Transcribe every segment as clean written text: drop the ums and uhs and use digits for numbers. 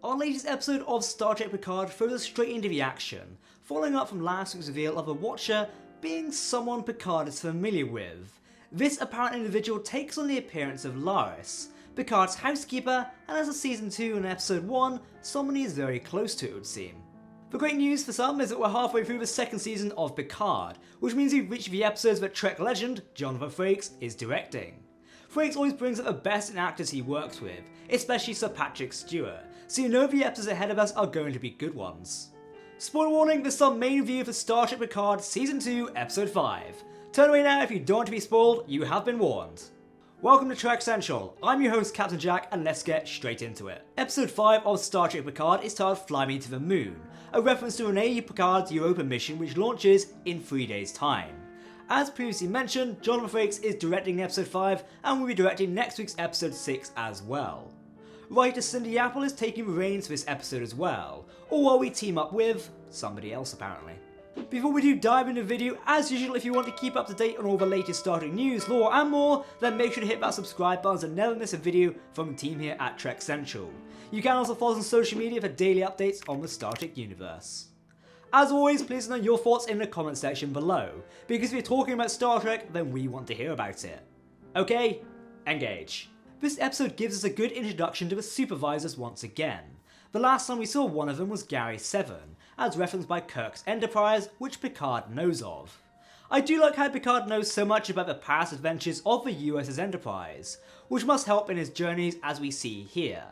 our latest episode of Star Trek Picard throws us straight into the action, following up from last week's reveal of the Watcher being someone Picard is familiar with. This apparent individual takes on the appearance of Laris, Picard's housekeeper, and as of Season 2 and Episode 1, someone he is very close to, it would seem. The great news for some is that we're halfway through the second season of Picard, which means we've reached the episodes that Trek legend Jonathan Frakes is directing. Frakes always brings up the best in actors he works with, especially Sir Patrick Stewart, so you know the episodes ahead of us are going to be good ones. Spoiler warning, this is our main review for Star Trek Picard Season 2, Episode 5. Turn away now if you don't want to be spoiled, you have been warned. Welcome to Trek Central, I'm your host Captain Jack and let's get straight into it. Episode 5 of Star Trek Picard is titled Fly Me to the Moon, a reference to Rene Picard's Europa mission which launches in 3 days time. As previously mentioned, Jonathan Frakes is directing episode 5 and will be directing next week's episode 6 as well. Writer Cindy Apple is taking the reins for this episode as well, or while we team up with somebody else apparently. Before we do dive into the video, as usual if you want to keep up to date on all the latest Star Trek news, lore and more, then make sure to hit that subscribe button to never miss a video from the team here at Trek Central. You can also follow us on social media for daily updates on the Star Trek universe. As always, please know your thoughts in the comment section below, because if you're talking about Star Trek, then we want to hear about it. Okay, engage. This episode gives us a good introduction to the supervisors once again. The last time we saw one of them was Gary 7, as referenced by Kirk's Enterprise, which Picard knows of. I do like how Picard knows so much about the past adventures of the USS Enterprise, which must help in his journeys as we see here.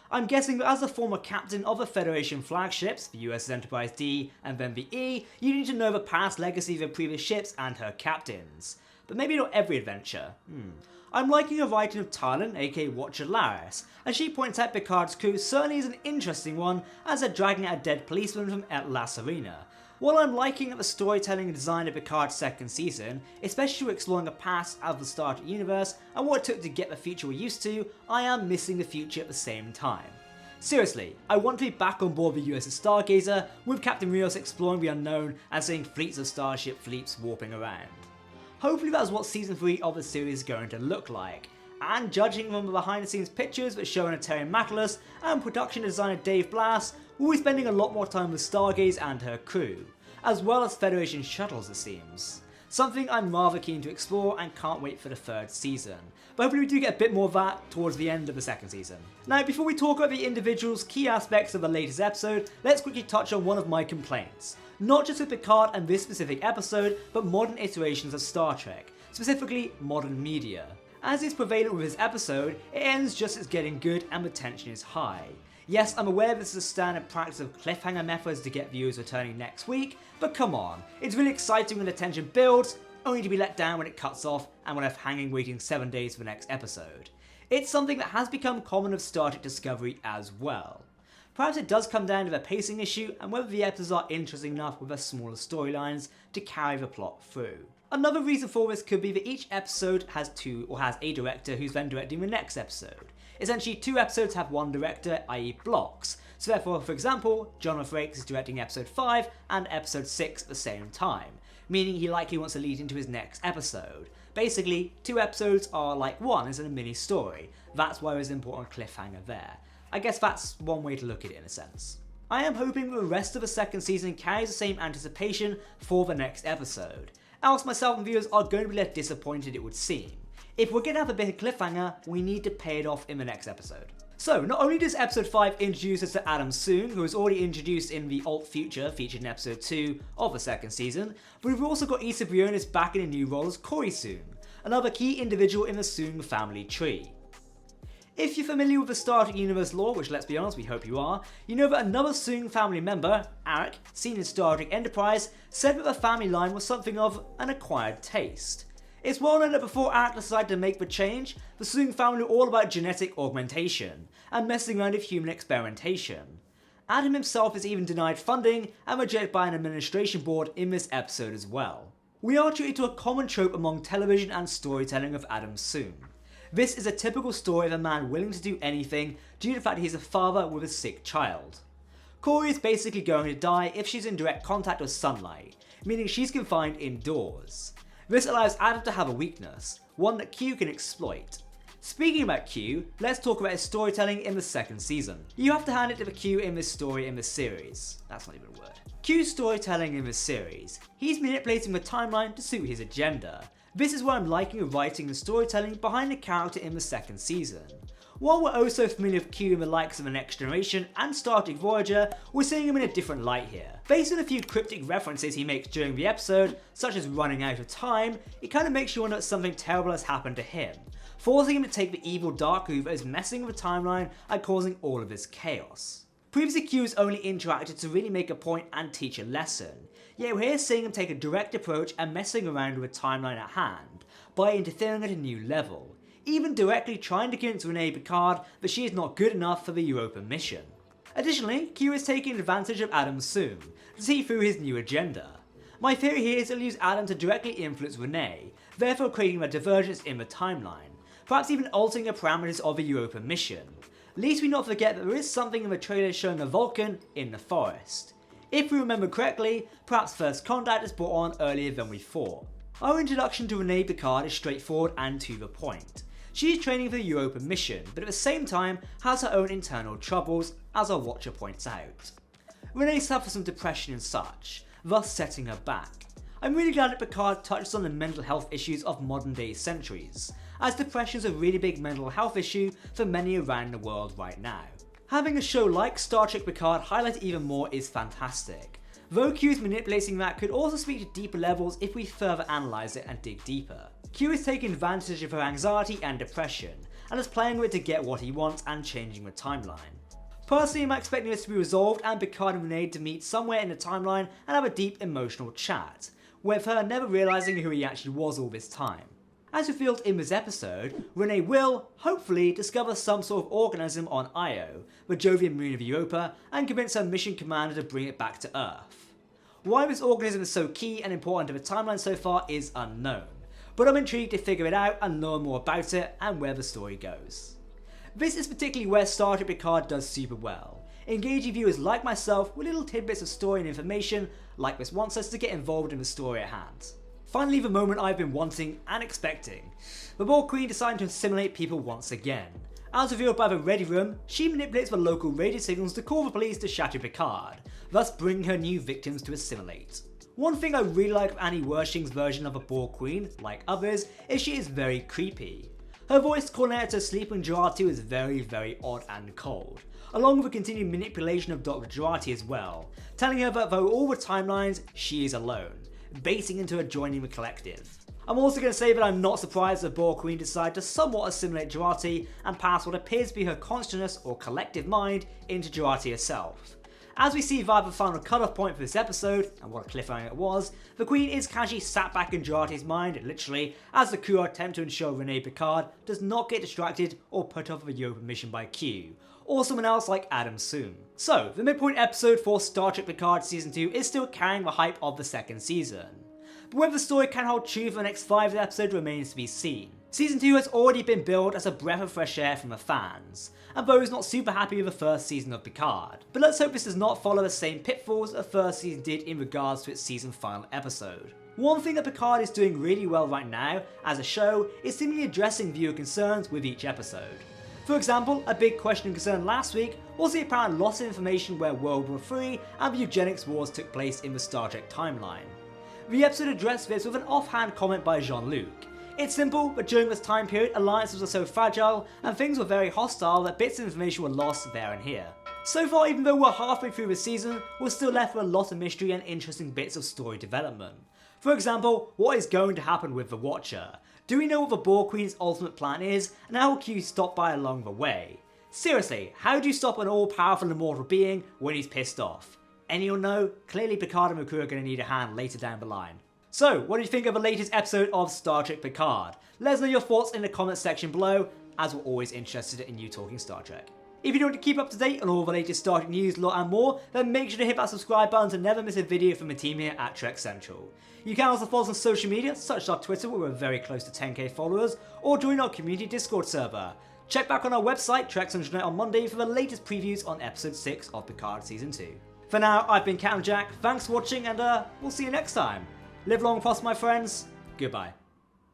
I'm guessing that as a former captain of the Federation flagships, the USS Enterprise D and then the E, you need to know the past legacy of the previous ships and her captains. But maybe not every adventure. I'm liking the writing of Tylan, aka Watcher Laris, and she points out Picard's crew certainly is an interesting one as they're dragging out a dead policeman from La Serena. While I'm liking the storytelling and design of Picard's second season, especially exploring the past of the Star Trek universe and what it took to get the future we're used to, I am missing the future at the same time. Seriously, I want to be back on board the USS Stargazer, with Captain Rios exploring the unknown and seeing fleets of starship fleets warping around. Hopefully that's what season 3 of the series is going to look like, and judging from the behind the scenes pictures that show Terry Matalas and production designer Dave Blass, we'll be spending a lot more time with Stargaze and her crew, as well as Federation shuttles it seems. Something I'm rather keen to explore and can't wait for the third season, but hopefully we do get a bit more of that towards the end of the second season. Now before we talk about the individuals' key aspects of the latest episode, let's quickly touch on one of my complaints. Not just with Picard and this specific episode, but modern iterations of Star Trek, specifically modern media. As is prevalent with this episode, it ends just as getting good and the tension is high. Yes, I'm aware this is a standard practice of cliffhanger methods to get viewers returning next week, but come on, it's really exciting when the tension builds, only to be let down when it cuts off and we're left hanging waiting 7 days for the next episode. It's something that has become common of Star Trek Discovery as well. Perhaps it does come down to the pacing issue and whether the episodes are interesting enough with their smaller storylines to carry the plot through. Another reason for this could be that each episode has a director who's then directing the next episode. Essentially 2 episodes have one director, i.e. blocks, so therefore for example, Jonathan Frakes is directing episode 5 and episode 6 at the same time, meaning he likely wants to lead into his next episode. Basically, 2 episodes are like one as in a mini story, that's why there's an important cliffhanger there. I guess that's one way to look at it in a sense. I am hoping that the rest of the second season carries the same anticipation for the next episode, else myself and viewers are going to be left disappointed it would seem. If we're going to have a bit of cliffhanger, we need to pay it off in the next episode. So, not only does episode 5 introduce us to Adam Soong, who was already introduced in the Alt Future featured in episode 2 of the second season, but we've also got Issa Briones back in a new role as Corey Soong, another key individual in the Soong family tree. If you're familiar with the Star Trek universe lore, which let's be honest, we hope you are, you know that another Soong family member, Arik, seen in Star Trek Enterprise, said that the family line was something of an acquired taste. It's well known that before Arik decided to make the change, the Soong family were all about genetic augmentation and messing around with human experimentation. Adam himself is even denied funding and rejected by an administration board in this episode as well. We are treated to a common trope among television and storytelling of Adam Soong. This is a typical story of a man willing to do anything due to the fact he's a father with a sick child. Corey is basically going to die if she's in direct contact with sunlight, meaning she's confined indoors. This allows Adam to have a weakness, one that Q can exploit. Speaking about Q, let's talk about his storytelling in the second season. You have to hand it to the Q in this story in this series. That's not even a word. Q's storytelling in this series, he's manipulating the timeline to suit his agenda. This is what I'm liking the writing and storytelling behind the character in the second season. While we're also familiar with Q in the likes of The Next Generation and Star Trek Voyager, we're seeing him in a different light here. Based on a few cryptic references he makes during the episode, such as running out of time, it kind of makes you wonder that something terrible has happened to him, forcing him to take the evil Darkroot that is messing with the timeline and causing all of this chaos. Previously, Q has only interacted to really make a point and teach a lesson, yet we're here seeing him take a direct approach and messing around with the timeline at hand, by interfering at a new level, even directly trying to convince Renee Picard that she is not good enough for the Europa mission. Additionally, Q is taking advantage of Adam Soom to see through his new agenda. My theory here is he'll use Adam to directly influence Renee, therefore creating a divergence in the timeline, perhaps even altering the parameters of the Europa mission. Lest we not forget that there is something in the trailer showing a Vulcan in the forest. If we remember correctly, perhaps First Contact is brought on earlier than we thought. Our introduction to Renee Picard is straightforward and to the point. She is training for the Europa mission, but at the same time has her own internal troubles, as our watcher points out. Renee suffers from depression and such, thus setting her back. I'm really glad that Picard touches on the mental health issues of modern day centuries, as depression is a really big mental health issue for many around the world right now. Having a show like Star Trek Picard highlight it even more is fantastic, though Q's manipulating that could also speak to deeper levels if we further analyse it and dig deeper. Q is taking advantage of her anxiety and depression, and is playing with it to get what he wants and changing the timeline. Personally, I'm expecting this to be resolved and Picard and Renee to meet somewhere in the timeline and have a deep emotional chat, with her never realising who he actually was all this time. As revealed in this episode, Renee will, hopefully, discover some sort of organism on Io, the Jovian moon of Europa, and convince her mission commander to bring it back to Earth. Why this organism is so key and important to the timeline so far is unknown, but I'm intrigued to figure it out and learn more about it and where the story goes. This is particularly where Star Trek Picard does super well, engaging viewers like myself with little tidbits of story and information like this wants us to get involved in the story at hand. Finally, the moment I've been wanting and expecting, the Borg Queen deciding to assimilate people once again. As revealed by the Ready Room, she manipulates the local radio signals to call the police to Chateau Picard, thus bringing her new victims to assimilate. One thing I really like of Annie Wersching's version of the Borg Queen, like others, is she is very creepy. Her voice calling out to sleeping Jurati is very odd and cold, along with the continued manipulation of Dr. Jurati as well, telling her that though all the timelines, she is alone, baiting into her joining the collective. I'm also going to say that I'm not surprised that Borg Queen decided to somewhat assimilate Jurati and pass what appears to be her consciousness or collective mind into Jurati herself. As we see via the final cutoff point for this episode, and what a cliffhanger it was, the Queen is casually sat back in Jurati's mind, literally, as the crew attempt to ensure Renee Picard does not get distracted or put off of a Europa mission by Q, or someone else like Adam Soom. So, the midpoint episode for Star Trek Picard Season 2 is still carrying the hype of the second season. But whether the story can hold true for the next 5 episodes remains to be seen. Season 2 has already been billed as a breath of fresh air from the fans, and those not super happy with the first season of Picard. But let's hope this does not follow the same pitfalls the first season did in regards to its season final episode. One thing that Picard is doing really well right now, as a show, is seemingly addressing viewer concerns with each episode. For example, a big question and concern last week was the apparent loss of information where World War III and the eugenics wars took place in the Star Trek timeline. The episode addressed this with an offhand comment by Jean-Luc. It's simple, but during this time period, alliances were so fragile and things were very hostile that bits of information were lost there and here. So far, even though we're halfway through the season, we're still left with a lot of mystery and interesting bits of story development. For example, what is going to happen with the Watcher? Do we know what the Borg Queen's ultimate plan is, and how will Q stop by along the way? Seriously, how do you stop an all-powerful immortal being when he's pissed off? Anyone know? Clearly Picard and McCrew are going to need a hand later down the line. So, what do you think of the latest episode of Star Trek Picard? Let us know your thoughts in the comments section below, as we're always interested in you talking Star Trek. If you want to keep up to date on all the latest Star Trek news, lore and more, then make sure to hit that subscribe button to never miss a video from the team here at Trek Central. You can also follow us on social media, such as our Twitter where we're very close to 10k followers, or join our community Discord server. Check back on our website, Trek Central on Monday, for the latest previews on episode 6 of Picard Season 2. For now, I've been Captain Jack, thanks for watching, and we'll see you next time. Live long and prosper, my friends. Goodbye.